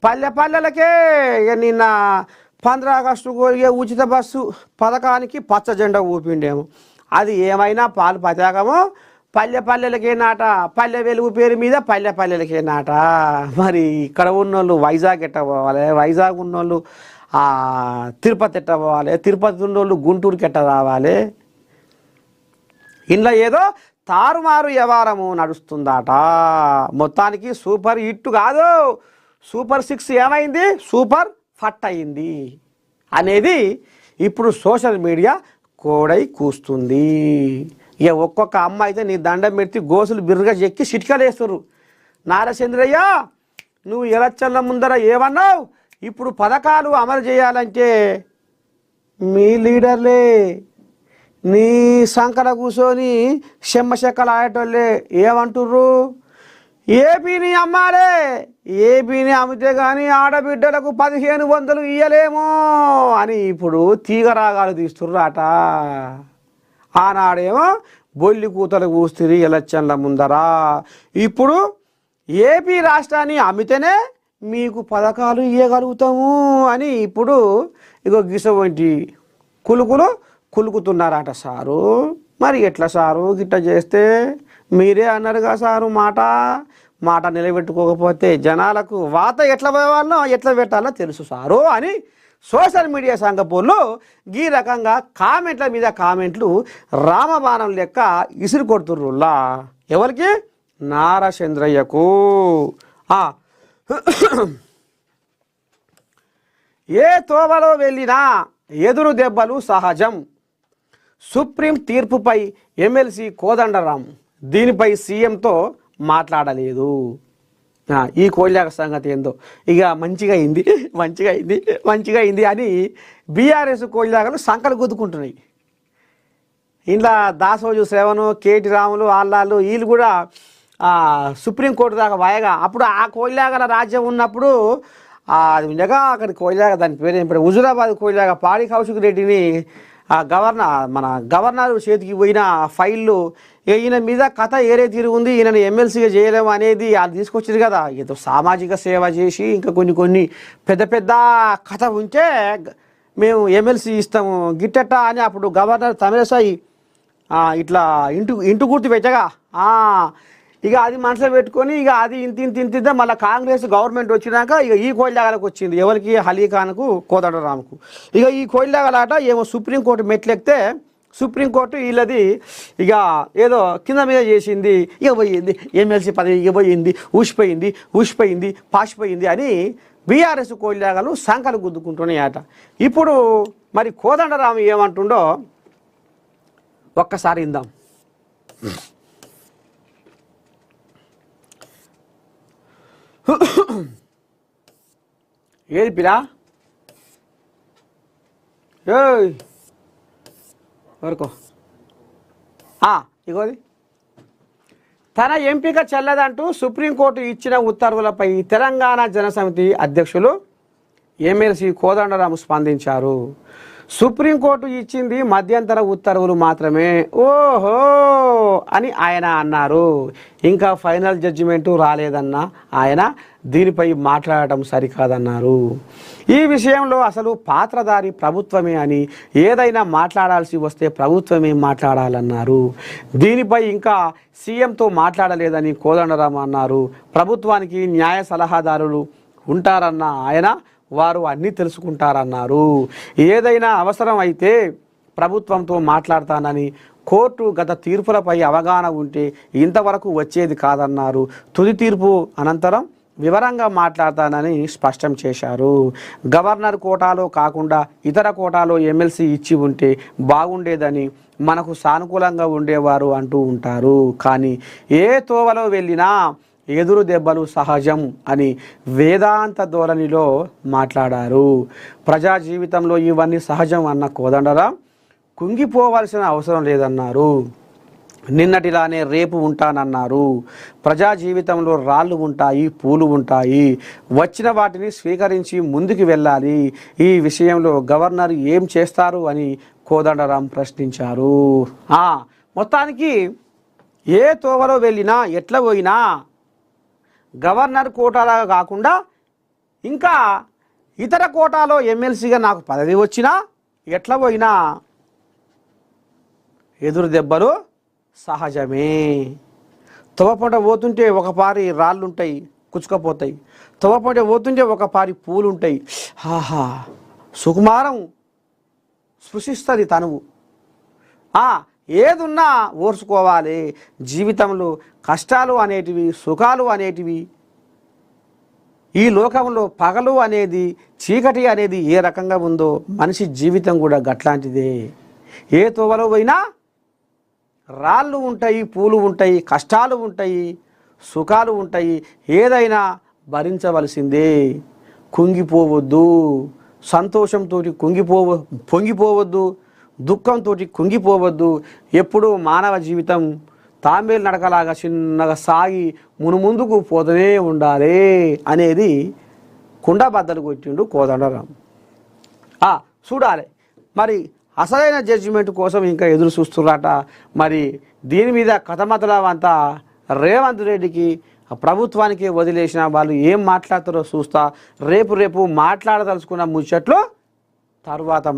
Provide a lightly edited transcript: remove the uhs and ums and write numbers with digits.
పల్లెలకే ఇక నిన్న 15 ఆగస్టుకు ఉచిత బస్సు పథకానికి పచ్చ జెండా ఊపిండేమో. అది ఏమైనా పాలు పతాకమో పల్లెలకే నాట, పల్లె వెలుగు పేరు మీద పల్లెలకే నాట. మరి ఇక్కడ ఉన్నోళ్ళు వైజాగ్ ఎట్ట పోవాలి, వైజాగ్ ఉన్నోళ్ళు తిరుపతి ఎట్ట పోవాలి, తిరుపతి ఉన్నోళ్ళు గుంటూరుకి ఎట్ట రావాలి? ఇంట్లో ఏదో తారుమారు వ్యవహారము నడుస్తుందట. మొత్తానికి సూపర్ హిట్ కాదు, సూపర్ 6 ఏమైంది, సూపర్ ఫట్ అయింది అనేది ఇప్పుడు సోషల్ మీడియా కోడై కూస్తుంది. ఇక ఒక్కొక్క అమ్మ అయితే నీ దండం పెట్టి గోసులు బిర్రుగా చెక్కి చిటికలేస్తున్నారు. నారచంద్రయ్య నువ్వు ఎలక్షన్ల ముందర ఏమన్నావు, ఇప్పుడు పథకాలు అమలు చేయాలంటే మీ లీడర్లే నీ సంకల కూర్చొని చెమ్మచెక్కలు ఆడేటోళ్ళే ఏమంటుర్రు, ఏపీని అమ్మాలే, ఏపీని అమ్మితే కానీ ఆడబిడ్డలకు 1500 ఇయ్యలేమో అని ఇప్పుడు తీగరాగాలు తీస్తుర్రాట. ఆనాడేమో బొల్లి కూతలు కూస్తురి ఎలక్షన్ల ముందరా, ఇప్పుడు ఏపీ రాష్ట్రాన్ని అమ్మితేనే మీకు పథకాలు ఇవ్వగలుగుతాము అని ఇప్పుడు ఇగో గిసవంటి కులుకుతున్నారట సారు. మరి ఎట్లా సారు గిట్ట చేస్తే? మీరే అన్నారుగా సారు మాట నిలబెట్టుకోకపోతే జనాలకు వాత ఎట్లా పోవాలనో ఎట్లా పెట్టాలో తెలుసు సారు అని సోషల్ మీడియా సంఘపోళ్ళు ఈ రకంగా కామెంట్ల మీద కామెంట్లు రామబాణం లెక్క ఇసురు కొడుతుర్రులా. ఎవరికి? నారచంద్రయ్యకు. ఏ తోవలో వెళ్ళినా ఎదురు దెబ్బలు సహజం. సుప్రీం తీర్పుపై ఎమ్మెల్సీ కోదండరాం దీనిపై సీఎంతో మాట్లాడలేదు. ఈ కోళ్ళ సంగతి ఏందో ఇక మంచిగా అయింది అని బీఆర్ఎస్ కోళ్ళాగలు సంకలు గుద్దుకుంటున్నాయి. ఇంట్లో దాసోజు శ్రవణు, కేటీ రాములు ఆళ్ళాళ్ళు వీళ్ళు కూడా సుప్రీంకోర్టు దాకా వాయగా అప్పుడు ఆ కోళ్ళాగల రాజ్యం ఉన్నప్పుడు అది ఉండగా అక్కడ కోళ్ళాగ దాని పేరు ఇప్పుడు హుజురాబాద్ కోళ్ళాగ పాడి కౌశిక్ రెడ్డిని మన గవర్నర్ చేతికి పోయిన ఫైళ్ళు ఈయన మీద కథ ఏరే తీరు ఉంది, ఈయనను ఎమ్మెల్సీగా చేయలేము అనేది అది తీసుకొచ్చింది కదా. ఏదో సామాజిక సేవ చేసి ఇంకా కొన్ని పెద్ద కథ ఉంటే మేము ఎమ్మెల్సీ ఇస్తాము గిట్టట అని అప్పుడు గవర్నర్ తమిళసాయి ఇట్లా ఇంటి గుర్తు పెట్టగా ఇక అది మనసులో పెట్టుకొని ఇక అది ఇంత మళ్ళీ కాంగ్రెస్ గవర్నమెంట్ వచ్చినాక ఇక ఈ కోయిలాగలకు వచ్చింది. ఎవరికి? అలీఖాన్కు, కోదండరాంకు. ఇక ఈ కోయిలాగలాట ఏమో సుప్రీంకోర్టు మెట్లెక్కితే సుప్రీంకోర్టు వీళ్ళది ఇక ఏదో కింద మీద చేసింది, ఇక పోయింది ఎమ్మెల్సీ పదవి, ఇక పోయింది ఊసిపోయింది పాసిపోయింది అని బీఆర్ఎస్ కోయిలాగలు సంకలు గుద్దుకుంటున్నాయట. ఇప్పుడు మరి కోదండరాం ఏమంటుండో ఒక్కసారి ఇందాం. ఏది పిరా వరకు ఇగోది తన ఎంపిక చెల్లదంటూ సుప్రీంకోర్టు ఇచ్చిన ఉత్తర్వులపై తెలంగాణ జనసమితి అధ్యక్షులు ఎమ్మెల్సీ కోదండరాం స్పందించారు. సుప్రీంకోర్టు ఇచ్చింది మధ్యంతర ఉత్తర్వులు మాత్రమే ఓహో అని ఆయన అన్నారు. ఇంకా ఫైనల్ జడ్జిమెంటు రాలేదన్న ఆయన దీనిపై మాట్లాడటం సరికాదన్నారు. ఈ విషయంలో అసలు పాత్రధారి ప్రభుత్వమే అని, ఏదైనా మాట్లాడాల్సి వస్తే ప్రభుత్వమే మాట్లాడాలన్నారు. దీనిపై ఇంకా సీఎంతో మాట్లాడలేదని కోదండరాం అన్నారు. ప్రభుత్వానికి న్యాయ సలహాదారులు ఉంటారన్న ఆయన వారు అన్నీ తెలుసుకుంటారన్నారు. ఏదైనా అవసరం అయితే ప్రభుత్వంతో మాట్లాడతానని, కోర్టు గత తీర్పులపై అవగాహన ఉంటే ఇంతవరకు వచ్చేది కాదన్నారు. తుది తీర్పు అనంతరం వివరంగా మాట్లాడతానని స్పష్టం చేశారు. గవర్నర్ కోటాలో కాకుండా ఇతర కోటాలో ఎమ్మెల్సీ ఇచ్చి ఉంటే బాగుండేదని మనకు సానుకూలంగా ఉండేవారు అంటూ ఉంటారు. కానీ ఏ తోవలో వెళ్ళినా ఎదురు దెబ్బలు సహజం అని వేదాంత ధోరణిలో మాట్లాడారు. ప్రజా జీవితంలో ఇవన్నీ సహజం అన్న కోదండరాం కుంగిపోవాల్సిన అవసరం లేదన్నారు. నిన్నటిలానే రేపు ఉంటానన్నారు. ప్రజా జీవితంలో రాళ్ళు ఉంటాయి, పూలు ఉంటాయి, వచ్చిన వాటిని స్వీకరించి ముందుకు వెళ్ళాలి. ఈ విషయంలో గవర్నర్ ఏం చేస్తారు అని కోదండరాం ప్రశ్నించారు. మొత్తానికి ఏ తోవలో వెళ్ళినా ఎట్లా పోయినా గవర్నర్ కోటాలాగా కాకుండా ఇంకా ఇతర కోటాలో ఎమ్మెల్సీగా నాకు పదవి వచ్చినా ఎట్లా పోయినా ఎదురు దెబ్బలు సహజమే. తవ్వపంట పోతుంటే ఒక పారి రాళ్ళు ఉంటాయి, కుచ్చుకపోతాయి. తవ్వపంట పోతుంటే ఒక పారి పూలు ఉంటాయి. ఆహా, సుకుమారం స్పృశిస్తుంది తనువు. ఏదున్నా ఓర్చుకోవాలి. జీవితంలో కష్టాలు అనేటివి, సుఖాలు అనేటివి, ఈ లోకంలో పగలు అనేది, చీకటి అనేది ఏ రకంగా ఉందో మనిషి జీవితం కూడా గట్లాంటిదే. ఏ తోవలో పోయినా రాళ్ళు ఉంటాయి, పూలు ఉంటాయి, కష్టాలు ఉంటాయి, సుఖాలు ఉంటాయి. ఏదైనా భరించవలసిందే. కుంగిపోవద్దు, సంతోషంతో పొంగిపోవద్దు, దుఃఖంతో కుంగిపోవద్దు. ఎప్పుడూ మానవ జీవితం తాంబేలు నడకలాగా చిన్నగా సాగి ముందుకు పోతూనే ఉండాలి అనేది కుండబద్దలు కొట్టిండు కోదండరాం. చూడాలి మరి అసలైన జడ్జిమెంట్ కోసం ఇంకా ఎదురు చూస్తున్నారట. మరి దీని మీద కథమతలం అంతా రేవంత్ రెడ్డికి ప్రభుత్వానికి వదిలేసిన వాళ్ళు ఏం మాట్లాడతారో చూస్తా. రేపు మాట్లాడదలుచుకున్న ముచ్చట్లు తర్వాత